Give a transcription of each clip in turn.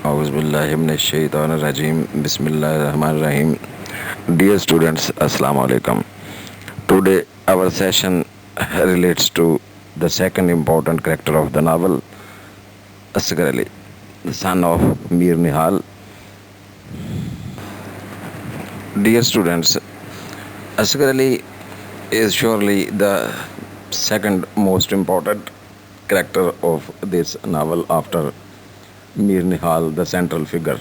A'udhu billahi minash shaitanir rajim. Bismillahir rahmanir rahim. Dear students, Assalamu alaikum. Today our session relates to the second important character of the novel, Asghar Ali, the son of Mir Nihal. Dear students, Asghar Ali is surely the second most important character of this novel after Mir Nihal, the central figure.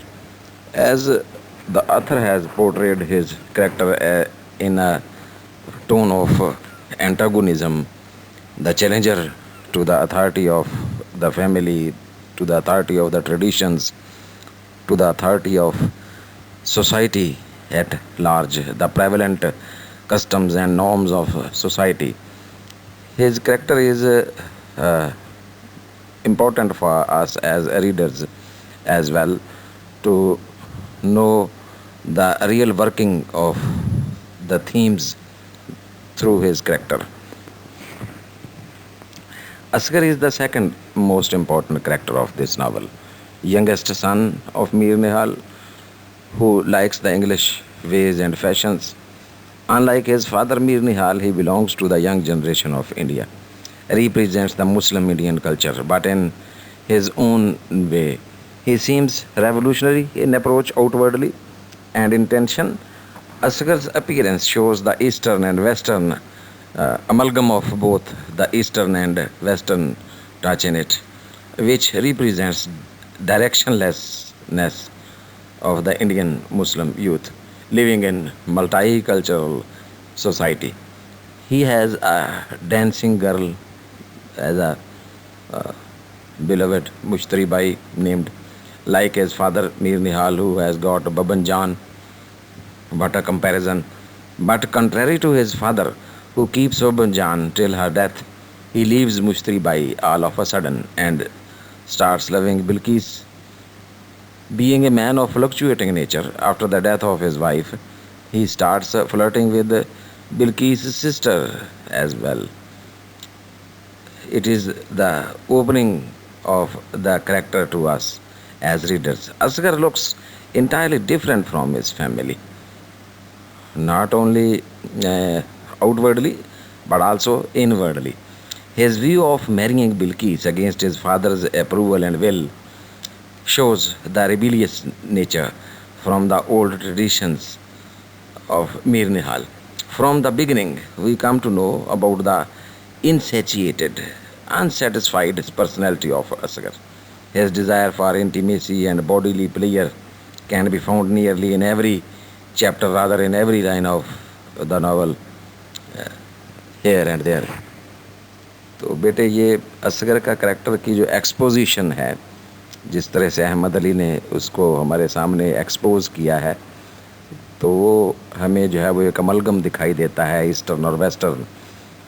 As the author has portrayed his character in a tone of antagonism, the challenger to the authority of the family, to the authority of the traditions, to the authority of society at large, the prevalent customs and norms of society. His character is important for us as readers as well to know the real working of the themes through his character. Asghar is the second most important character of this novel, youngest son of Mir Nihal, who likes the English ways and fashions. Unlike his father Mir Nihal, he belongs to the young generation of India, represents the Muslim Indian culture, but in his own way. He seems revolutionary in approach outwardly and intention. Asghar's appearance shows the Eastern and Western amalgam of both the Eastern and Western touch in it, which represents directionlessness of the Indian Muslim youth living in multicultural society. He has a dancing girl as a uh, beloved Mushtari Bai named like his father Mir Nihal, who has got Baban Jan. What a comparison. But contrary to his father, who keeps Baban Jan till her death, he leaves Mushtari Bai all of a sudden and starts loving Bilqis. Being a man of fluctuating nature, after the death of his wife, he starts flirting with Bilqis' sister as well. It is the opening of the character to us as readers. Asghar looks entirely different from his family, not only outwardly but also inwardly. His view of marrying Bilqis against his father's approval and will shows the rebellious nature from the old traditions of Mir Nihal. From the beginning, we come to know about the insatiated, unsatisfied personality of Asghar. His desire for intimacy and bodily pleasure can be found nearly in every chapter, rather in every line of the novel, here and there. तो बेटे ये असगर का character की जो exposition है, जिस तरह से अहमद अली ने उसको हमारे सामने एक्सपोज किया है, तो वो हमें जो है वो एक अमलगम दिखाई देता है ईस्टर्न और वेस्टर्न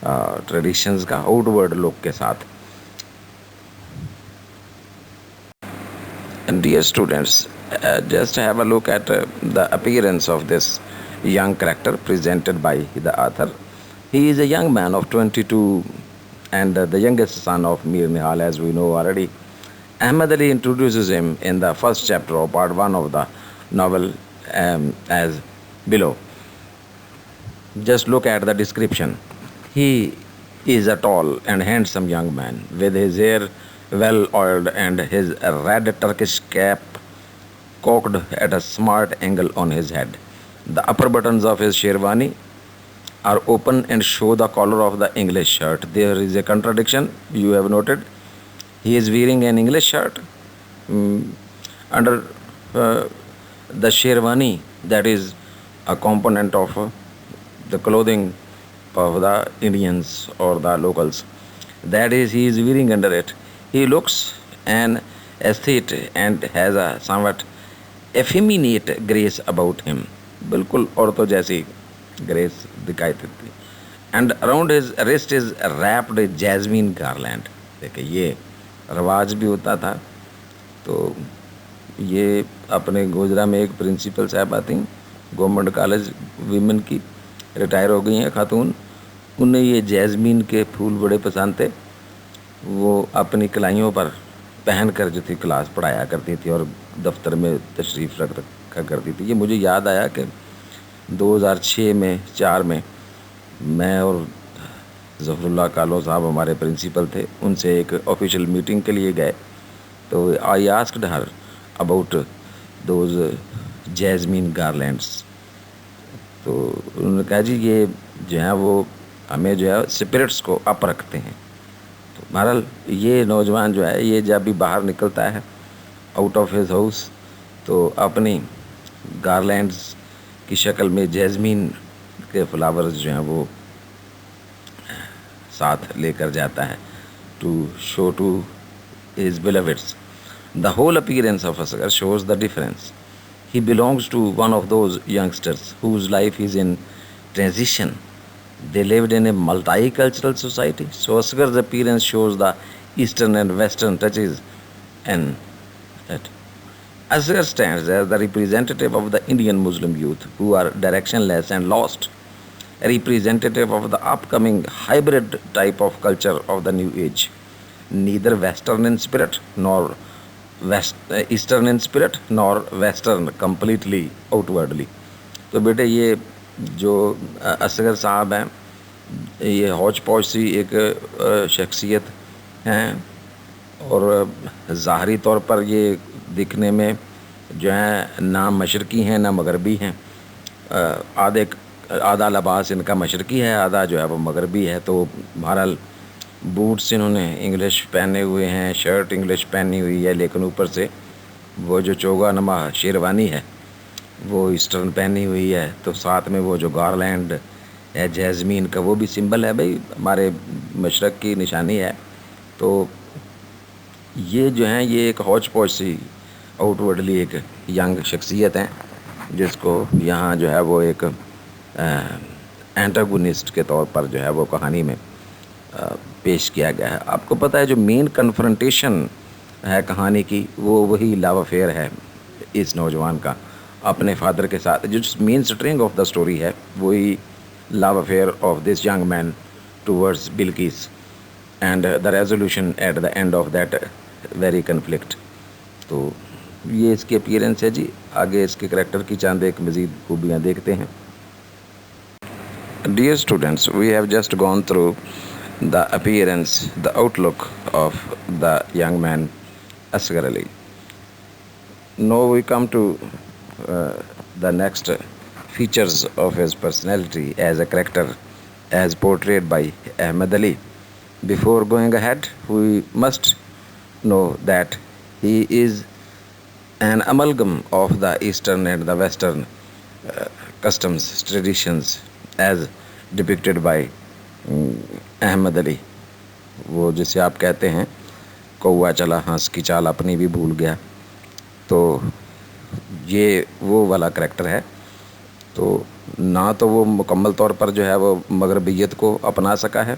ट्रेडिशंस का आउटवर्ड लुक के साथ. And dear students, just have a look at the appearance of this young character presented by the author. He is a young man of 22 and the youngest son of Mir Nihal, as we know already. Ahmad Ali introduces him in the first chapter of part 1 of the novel as below. Just look at the description. He is a tall and handsome young man with his hair well oiled and his red Turkish cap cocked at a smart angle on his head. The upper buttons of his sherwani are open and show the collar of the English shirt. There is a contradiction, you have noted. He is wearing an English shirt under the sherwani, that is a component of the clothing of the Indians or the locals. That is, he is wearing under it. He looks an aesthete and has a somewhat effeminate grace about him. बिल्कुल औरतों जैसी grace दिखाई देती. And around his wrist is wrapped jasmine garland. देखिए ये रवाज भी होता था. तो ये अपने गोजरा में एक प्रिंसिपल साहब आती हैं, गवर्नमेंट कॉलेज वीमेन की, रिटायर हो गई हैं खातून. उन्हें ये जैस्मीन के फूल बड़े पसंद थे. वो अपनी कलाइयों पर پہن کر جو تھی کلاس پڑھایا کرتی تھی اور دفتر میں تشریف رکھا کرتی تھی. یہ مجھے یاد آیا کہ 2006 میں 4 میں اور ظفر اللہ کالو صاحب ہمارے پرنسپل تھے, ان سے ایک آفیشیل میٹنگ کے لیے گئے. تو آئی آسکڈ ہر اباؤٹ دوز جیزمین گارلینڈس. تو انہوں نے کہا جی یہ جو ہے وہ ہمیں جو ہے اسپرٹس کو اپ رکھتے ہیں. تو بہرحال یہ نوجوان جو ہے یہ جب بھی باہر نکلتا ہے آؤٹ آف ہز ہاؤس تو اپنی گارلینڈس کی شکل میں جیزمین کے فلاورز جو ہیں وہ ساتھ لے کر جاتا ہے to show to his beloveds. The whole appearance of Asghar shows the difference. He belongs to one of those youngsters whose life is in transition. They lived in a multicultural society, so Asghar's appearance shows the eastern and western touches. And that Asghar stands as the representative of the Indian Muslim youth who are directionless and lost, a representative of the upcoming hybrid type of culture of the new age. Neither Western in spirit nor Eastern in spirit nor Western completely outwardly. تو بیٹے یہ جو اصغر صاحب ہیں یہ ہوچ پوچ سی ایک شخصیت ہیں اور ظاہری طور پر یہ دکھنے میں جو ہیں نہ مشرقی ہیں نہ مغربی ہیں. آدھا لباس ان کا مشرقی ہے, آدھا جو ہے وہ مغربی ہے. تو بہرحال بوٹس انہوں نے انگلش پہنے ہوئے ہیں, شرٹ انگلش پہنی ہوئی ہے, لیکن اوپر سے وہ جو چوگا نما شیروانی ہے وہ ایسٹرن پہنی ہوئی ہے. تو ساتھ میں وہ جو گارلینڈ ہے جیزمین کا وہ بھی سمبل ہے بھائی ہمارے مشرق کی نشانی ہے. تو یہ جو ہیں یہ ایک ہوچ پوچ سی آؤٹ ورڈلی ایک ینگ شخصیت ہیں جس کو یہاں جو ہے وہ ایک اینٹاگونسٹ کے طور پر جو ہے وہ کہانی میں پیش کیا گیا ہے. آپ کو پتہ ہے جو مین کنفرنٹیشن ہے کہانی کی وہ وہی لو افیئر ہے اس نوجوان کا اپنے فادر کے ساتھ. جو main string of the story ہے وہی love affair of this young man towards Bilqis and the resolution at the end of that very conflict. تو یہ اس کی اپیرنس ہے جی. آگے اس کے کریکٹر کی چاند ایک مزید خوبیاں دیکھتے ہیں. Dear students, we have just gone through the appearance, the outlook of the young man Asghar Ali. Now we come to the next features of his personality as a character as portrayed by Ahmed Ali. Before going ahead, we must know that he is an amalgam of the Eastern and the Western customs, traditions as depicted by Ahmad علی. وہ جسے آپ کہتے ہیں کوا چلا ہنس کی چال اپنی بھی بھول گیا. تو یہ وہ والا کریکٹر ہے. تو نہ تو وہ مکمل طور پر جو ہے وہ مغربیت کو اپنا سکا ہے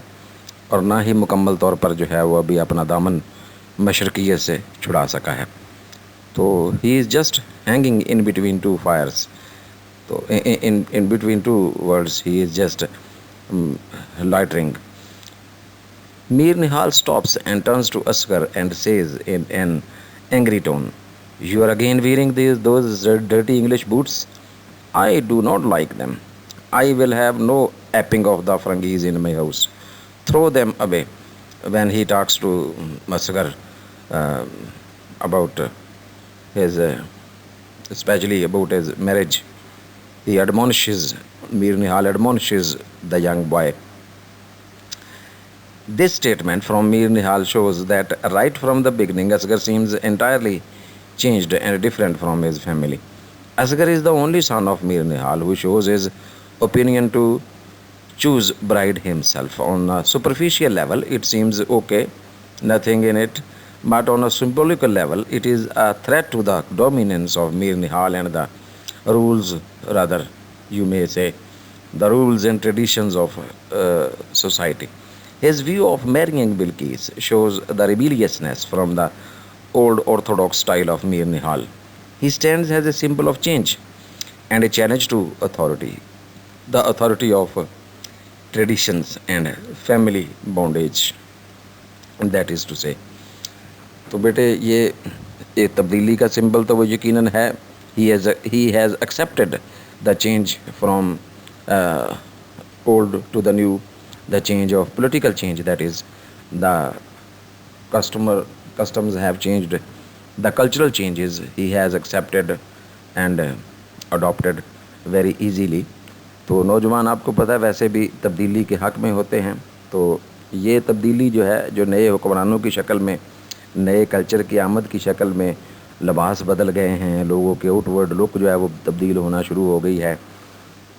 اور نہ ہی مکمل طور پر جو ہے وہ ابھی اپنا دامن مشرقیت سے چھڑا سکا ہے. تو he is just hanging in between two fires. تو in between two worlds he is just loitering. Mir Nihal stops and turns to Asghar and says in an angry tone, "You are again wearing those dirty English boots? I do not like them. I will have no apping of the Frangis in my house. Throw them away." When he talks to Asghar about his especially about his marriage, he admonishes, Mir Nihal admonishes the young boy. This statement from Mir Nihal shows that right from the beginning, Asghar seems entirely changed and different from his family. Asghar is the only son of Mir Nihal who shows his opinion to choose bride himself. On a superficial level, it seems okay, nothing in it, but on a symbolical level, it is a threat to the dominance of Mir Nihal and the rules, rather you may say the rules and traditions of society. His view of marrying Bilqis shows the rebelliousness from the old orthodox style of Mir Nihal. He stands as a symbol of change and a challenge to authority, the authority of traditions and family bondage. That is to say, تو بیٹے یہ تبدیلی کا symbol تو وہ یقیناً ہے. He has accepted the change from old to the new, the change of political change, that is the customs have changed, the cultural changes he has accepted and adopted very easily. تو نوجوان آپ کو پتہ ہے ویسے بھی تبدیلی کے حق میں ہوتے ہیں. تو یہ تبدیلی جو ہے جو نئے حکمرانوں کی شکل میں, نئے کلچر کی آمد کی شکل میں, لباس بدل گئے ہیں, لوگوں کے آؤٹ ورڈ لک جو ہے وہ تبدیل ہونا شروع ہو گئی ہے,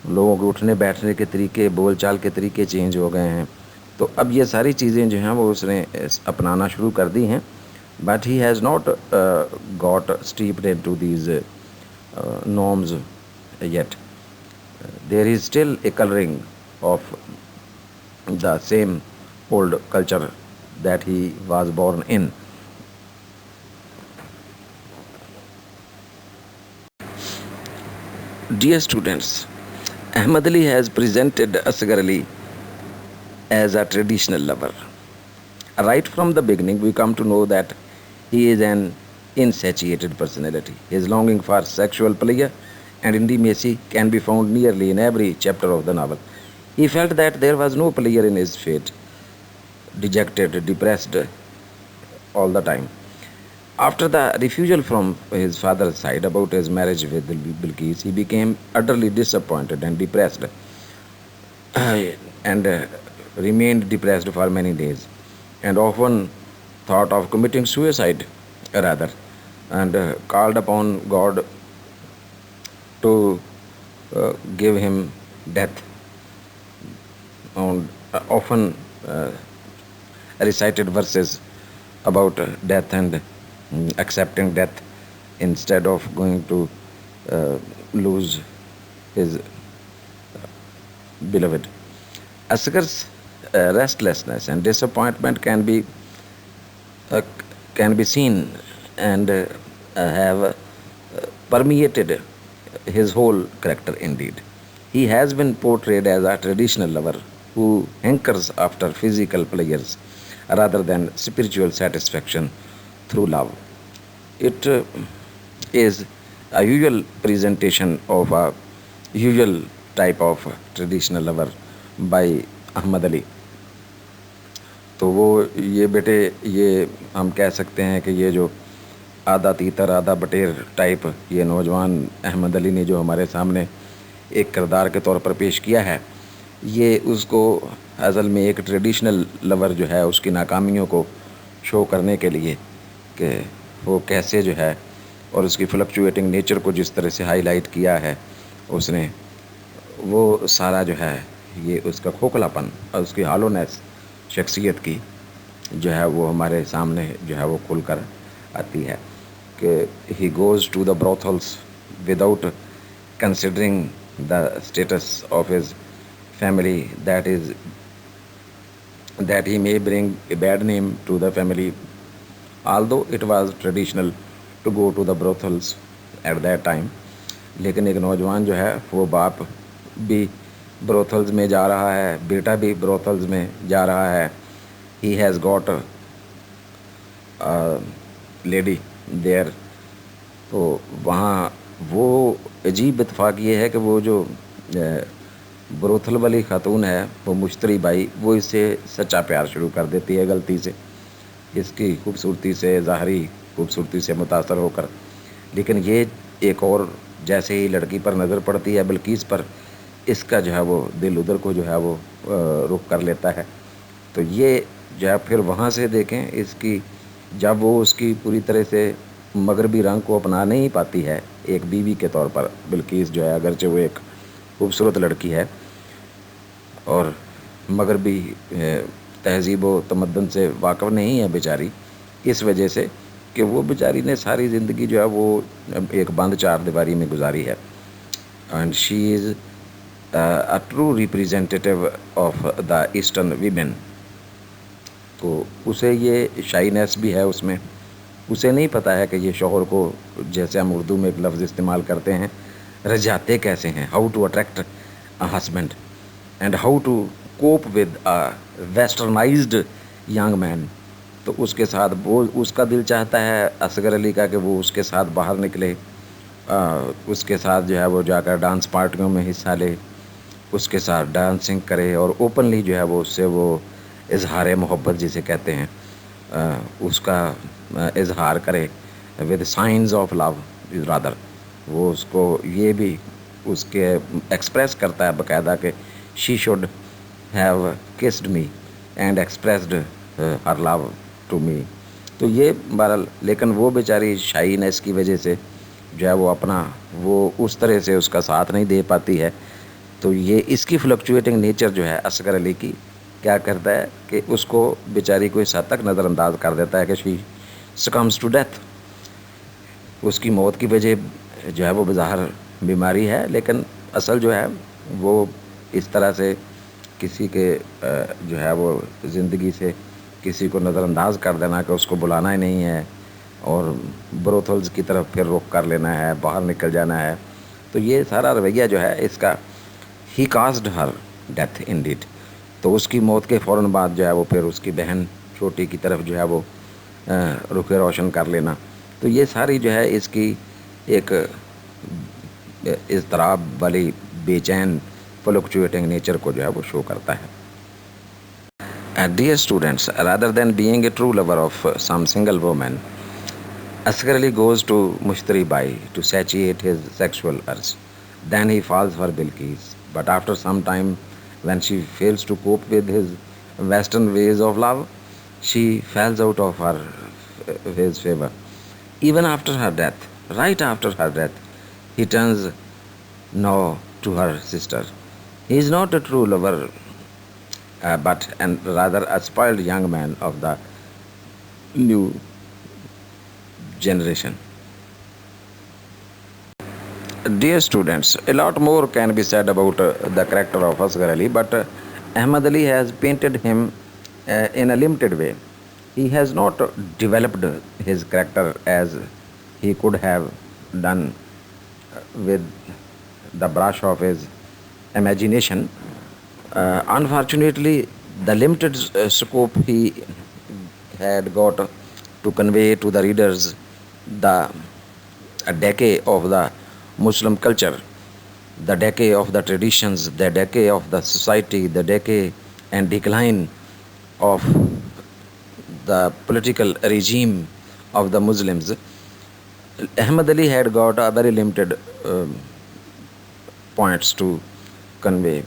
لوگوں کے اٹھنے بیٹھنے کے طریقے, بول چال کے طریقے چینج ہو گئے ہیں. تو اب یہ ساری چیزیں جو ہیں وہ اس نے اپنانا شروع کر دی ہیں. But he has not got stepped into these norms yet. There is still a coloring of the same old culture that he was born in. Dear students, Ahmad Ali has presented Asghar Ali as a traditional lover. Right from the beginning, we come to know that he is an insatiated personality. His longing for sexual pleasure and intimacy can be found nearly in every chapter of the novel. He felt that there was no pleasure in his fate, dejected, depressed all the time. After the refusal from his father's side about his marriage with Bilqis, he became utterly disappointed and depressed, and remained depressed for many days, and often thought of committing suicide rather, and called upon God to give him death, and often recited verses about death and accepting death instead of going to lose his beloved. Asghar's restlessness and disappointment can be seen and have permeated his whole character indeed. He has been portrayed as a traditional lover who hankers after physical pleasures rather than spiritual satisfaction through love. It is a usual presentation of a usual type of traditional lover by Ahmad Ali. تو وہ یہ بیٹے یہ ہم کہہ سکتے ہیں کہ یہ جو آدھا تیتر آدھا بٹیر ٹائپ یہ نوجوان احمد علی نے جو ہمارے سامنے ایک کردار کے طور پر پیش کیا ہے, یہ اس کو اصل میں ایک ٹریڈیشنل لور جو ہے اس کی ناکامیوں کو شو کرنے کے لیے کہ وہ کیسے جو ہے اور اس کی فلکچویٹنگ نیچر کو جس طرح سے ہائی لائٹ کیا ہے اس نے, وہ سارا جو ہے یہ اس کا کھوکھلا پن اور اس کی ہالونیس شخصیت کی جو ہے وہ ہمارے سامنے جو ہے وہ کھل کر آتی ہے کہ he goes to the brothels without considering the status of his family, that he may bring a bad name to the family, although it was traditional to go to the brothels at that time. لیکن ایک نوجوان جو ہے وہ باپ بھی بروتھلز میں جا رہا ہے, بیٹا بھی بروتھلز میں جا رہا ہے. he has got a lady there. تو وہاں وہ عجیب اتفاق یہ ہے کہ وہ جو بروتھل والی خاتون ہے وہ مشتری بائی وہ اس سے سچا پیار شروع کر دیتی ہے غلطی سے, اس کی خوبصورتی سے, ظاہری خوبصورتی سے متاثر ہو کر. لیکن یہ ایک اور جیسے ہی لڑکی پر نظر پڑتی ہے بلقیس پر, اس کا جو ہے وہ دل ادھر کو جو ہے وہ رخ کر لیتا ہے. تو یہ جو ہے پھر وہاں سے دیکھیں اس کی جب وہ اس کی پوری طرح سے مغربی رنگ کو اپنا نہیں پاتی ہے ایک بیوی کے طور پر. بلقیس جو ہے اگرچہ وہ ایک خوبصورت لڑکی ہے اور مغربی تہذیب و تمدن سے واقف نہیں ہے بیچاری, اس وجہ سے کہ وہ بیچاری نے ساری زندگی جو ہے وہ ایک بند چار دیواری میں گزاری ہے. And she is a true representative of the eastern women. تو اسے یہ شائنیس بھی ہے اس میں, اسے نہیں پتہ ہے کہ یہ شوہر کو جیسے ہم اردو میں ایک لفظ استعمال کرتے ہیں رجھاتے کیسے ہیں, how to attract a husband and how to cope with a westernised young man. تو اس کے ساتھ وہ اس کا دل چاہتا ہے اصغر علی کا کہ وہ اس کے ساتھ باہر نکلے، اس کے ساتھ جو ہے وہ جا کر ڈانس پارٹیوں میں حصہ لے، اس کے ساتھ ڈانسنگ کرے اور اوپنلی جو ہے وہ اس سے وہ اظہار محبت جسے کہتے ہیں اس کا اظہار کرے with signs of love rather. وہ اس کو یہ بھی اس کے ایکسپریس کرتا ہے باقاعدہ کہ she should have kissed me and expressed her love to me. تو یہ بہرحال لیکن وہ بیچاری شائینس کی وجہ سے جو ہے وہ اپنا وہ اس طرح سے اس کا ساتھ نہیں دے پاتی ہے. تو یہ اس کی فلکچویٹنگ نیچر جو ہے اصغر علی کی کیا کرتا ہے کہ اس کو بیچاری کو اس حد تک نظر انداز کر دیتا ہے کہ شی سکمز ٹو ڈیتھ. اس کی موت کی وجہ جو ہے وہ بظاہر بیماری ہے، لیکن اصل جو ہے وہ اس طرح سے کسی کے جو ہے وہ زندگی سے کسی کو نظر انداز کر دینا کہ اس کو بلانا ہی نہیں ہے اور بروتھلز کی طرف پھر رخ کر لینا ہے، باہر نکل جانا ہے. تو یہ سارا رویہ جو ہے اس کا ہی کازڈ ہر ڈیتھ انڈیڈ. تو اس کی موت کے فوراً بعد جو ہے وہ پھر اس کی بہن چھوٹی کی طرف جو ہے وہ رخ روشن کر لینا. تو یہ ساری جو ہے اس کی ایک اضطراب والی بے چین فلکچویٹنگ نیچر کو جو ہے وہ شو کرتا ہے. Dear students, rather than being a true lover of some single woman, Asghar Ali goes to Mushtari Bai to satiate his sexual urge. Then he falls for Bilqis. But after some time, when she fails to cope with his Western ways of love, she falls out of his favor. Even after her death, right after her death, he turns now to her sister. He is not a true lover, but and rather a spoiled young man of the new generation. Dear students, a lot more can be said about the character of Asghar Ali, but Ahmad Ali has painted him in a limited way. He has not developed his character as he could have done with the brush of his imagination. Unfortunately, the limited scope he had got to convey to the readers the decay of the Muslim culture, the decay of the traditions, the decay of the society, the decay and decline of the political regime of the Muslims. Ahmad Ali had got a very limited points to convey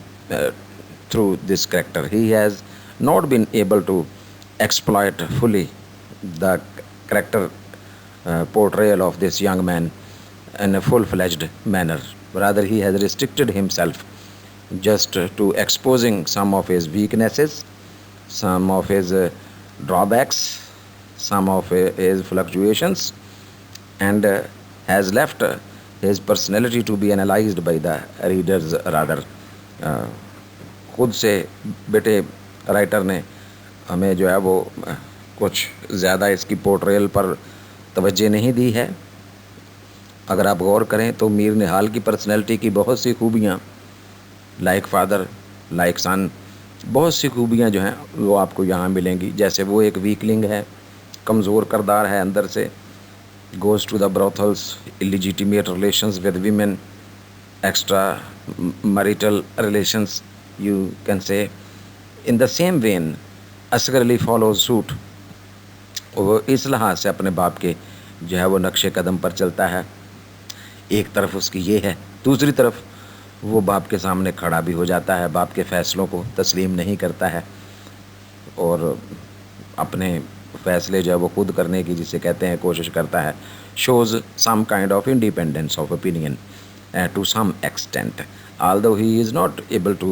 through this character. He has not been able to exploit fully the character portrayal of this young man in a full-fledged manner. Rather, he has restricted himself just to exposing some of his weaknesses, some of his drawbacks, some of his fluctuations, and has left his personality to be analyzed by the readers rather. خود سے بیٹے writer نے ہمیں جو ہے وہ کچھ زیادہ اس کی پورٹریل پر توجہ نہیں دی ہے. اگر آپ غور کریں تو میر نہال کی پرسنالٹی کی بہت سی خوبیاں، لائک فادر، لائک سن، بہت سی خوبیاں جو ہیں وہ آپ کو یہاں ملیں گی. جیسے وہ ایک ویکلنگ ہے، کمزور کردار ہے اندر سے، goes to the brothels, illegitimate relations with women, extra marital relations, you can say. In the same vein, Asghar Ali follows suit. وہ اس لحاظ سے اپنے باپ کے جو ہے وہ نقش قدم پر چلتا ہے. ایک طرف اس کی یہ ہے، دوسری طرف وہ باپ کے سامنے کھڑا بھی ہو جاتا ہے، باپ کے فیصلوں کو تسلیم نہیں کرتا ہے اور اپنے فیصلے جو ہے وہ خود کرنے کی جسے کہتے ہیں کوشش کرتا ہے. Shows some kind of independence of opinion to some extent, although he is not able to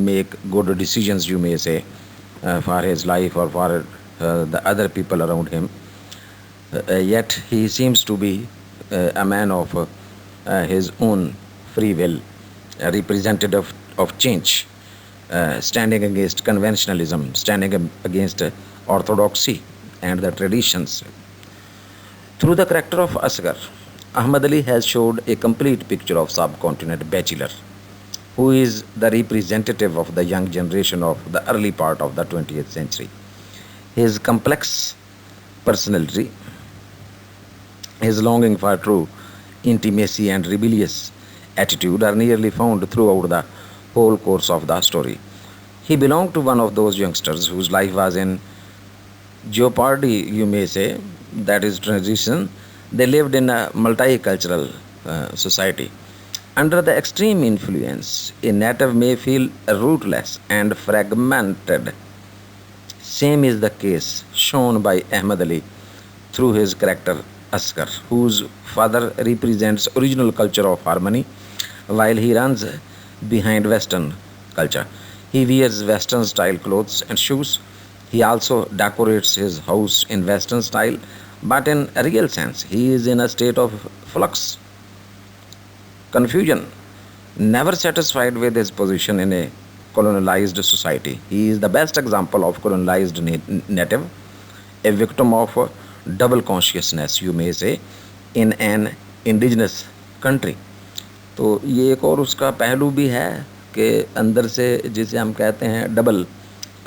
make good decisions, you may say, for his life or for the other people around him, yet he seems to be a man of his own free will, a representative of change, standing against conventionalism, standing against orthodoxy and the traditions. Through the character of Asghar, Ahmad Ali has showed a complete picture of subcontinent bachelor, who is the representative of the young generation of the early part of the 20th century. His complex personality. His longing for true intimacy and rebellious attitude are nearly found throughout the whole course of the story. He belonged to one of those youngsters whose life was in jeopardy, you may say, that is transition. They lived in a multicultural society. Under the extreme influence, a native may feel rootless and fragmented. Same is the case shown by Ahmad Ali through his character Askar, whose father represents original culture of harmony while he runs behind Western culture. He wears Western style clothes and shoes. He also decorates his house in Western style, but in a real sense, he is in a state of flux, confusion, never satisfied with his position in a colonialized society. He is the best example of colonized native, a victim of double consciousness, you may say, in an indigenous country. तो ये एक और उसका पहलू भी है कि अंदर से जिसे हम कहते हैं डबल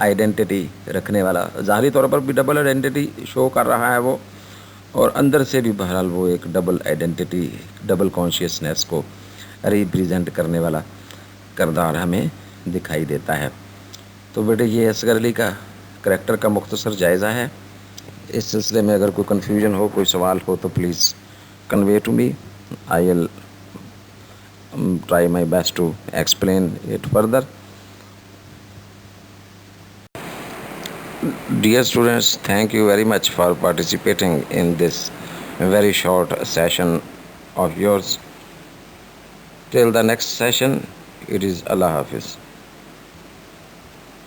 आइडेंटिटी रखने वाला, ज़ाहरी तौर पर भी डबल आइडेंटिटी शो कर रहा है वो, और अंदर से भी बहरहाल वो एक डबल आइडेंटिटी, डबल कॉन्शियसनेस को रिप्रेजेंट करने वाला किरदार हमें दिखाई देता है. तो बेटे ये असगर अली का करैक्टर का मुख्तसर जायज़ा है. इस सिलसिले में अगर कोई कन्फ्यूजन हो, कोई सवाल हो, तो please convey to me. I will try my best to explain it further. Dear students, thank you very much for participating in this very short session of yours. Till the next session, it is Allah Hafiz.